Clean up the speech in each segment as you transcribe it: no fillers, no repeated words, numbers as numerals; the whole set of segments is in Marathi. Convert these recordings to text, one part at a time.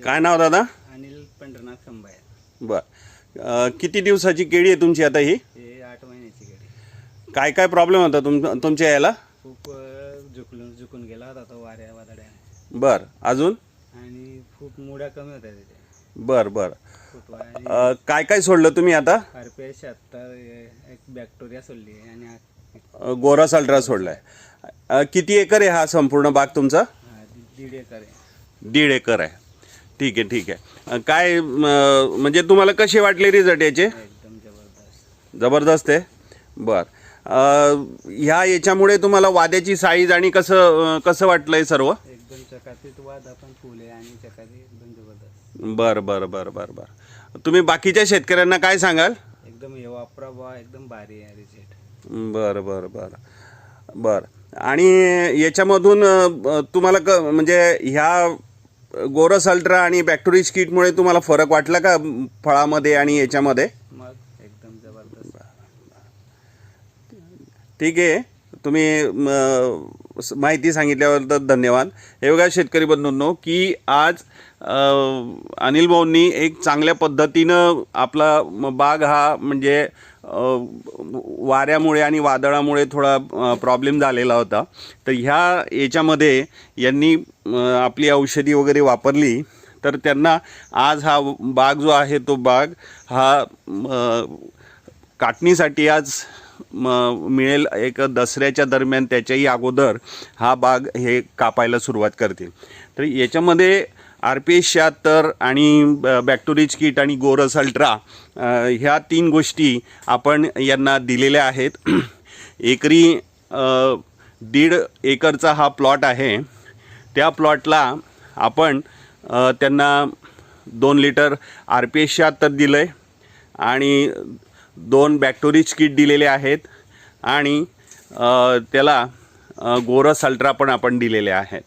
काय नाव दादा? अनिल पंढरनाथ खंबाया. बर, किती दिवसाची केळी आहे तुमची आता ही? हे 8 महिन्याची केळी. काय काय प्रॉब्लेम होता तुमच्या याला? खूप झुकून गेला होता तो वाऱ्या वादळ्याने. बर, अजून? आणि खूप मुळ्या कमी होत्या त्याच्या. बर बर. फुटवा आणि काय काय सोडलं तुम्ही आता? RPS 76 एक बॅक्टेरिया सोडली आणि गोरास अल्ट्रा सोडलाय. किती एकर आहे हा संपूर्ण बाग तुमचा? 1.5 एकर आहे. 1.5 एकर आहे. ठीक आहे ठीक आहे. काय म्हणजे तुम्हाला कसे वाटले रिझल्ट याचे? एकदम जबरदस्त. जबरदस्त आहे. बर, ह्या याच्यामुळे तुम्हाला वाद्याची साईज आणि कसं कसं वाटलंय सर्व? एकदम चकातीत वाद आपण फुले आणि चकाती एकदम जबरदस्त. बर बर बर बर बर. तुम्ही बाकीच्या शेतकऱ्यांना काय सांगाल? एकदम हे वापरा बा, एकदम भारी आहे रिझल्ट. बर बर बर बर. आणि याच्यामधून तुम्हाला म्हणजे ह्या गोरस अल्ट्रा आणि बॅक्टेरिया किटमुळे तुम्हाला फरक वाटला का फळामध्ये आणि याच्यामध्ये? मग एकदम जबरदस्त. ठीक आहे, तुम्ही माहिती सांगितल्याबद्दल धन्यवाद. हे बघा शेतकरी बंधूंनो, की आज अनिल भाऊंनी एक चांगल्या पद्धतीनं आपला बाग हा म्हणजे वाऱ्यामुळे आणि वादळामुळे थोडा प्रॉब्लेम झालेला होता. तर ह्या याच्यामध्ये यांनी आपली औषधी वगैरे वापरली, तर त्यांना आज हा बाग जो आहे तो बाग हा काटणीसाठी आज मिळेल. एक दसऱ्याच्या दरम्यान त्याच्याही अगोदर हा बाग हे कापायला सुरुवात करतील. तर याच्यामध्ये RPS 76 आणि बॅक्टेरिया किट आणि गोरस अल्ट्रा ह्या 3 गोष्टी आपण यांना दिलेल्या आहेत. एकरी 1.5 एकरचा हा प्लॉट आहे. त्या प्लॉटला आपण त्यांना 2 लिटर RPS 76 दिलं आहे आणि 2 बॅक्टेरिया किट दिलेले आहेत आणि त्याला गोरस अल्ट्रा पण आपण दिलेले आहेत.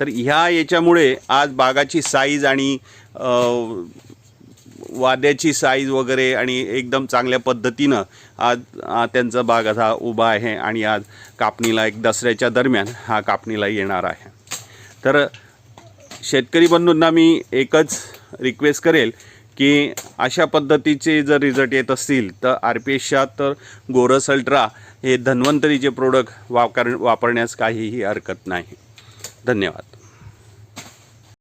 तर ह्या याच्यामुळे आज बागाची साईज आणि वाद्याची साईज वगैरे आणि एकदम चांगल्या पद्धतीनं आज त्यांचा बाग असा उभा आहे आणि आज कापणीला एक दसऱ्याच्या दरम्यान हा कापणीला येणार आहे. तर शेतकरी बंधूंना मी एकच रिक्वेस्ट करेल की अशा पद्धतीचे जर रिझल्ट येत असतील तर RPS 76 गोरस अल्ट्रा हे धन्वंतरीचे प्रोडक्ट वापरण्यास काहीही हरकत नाही. धन्यवाद.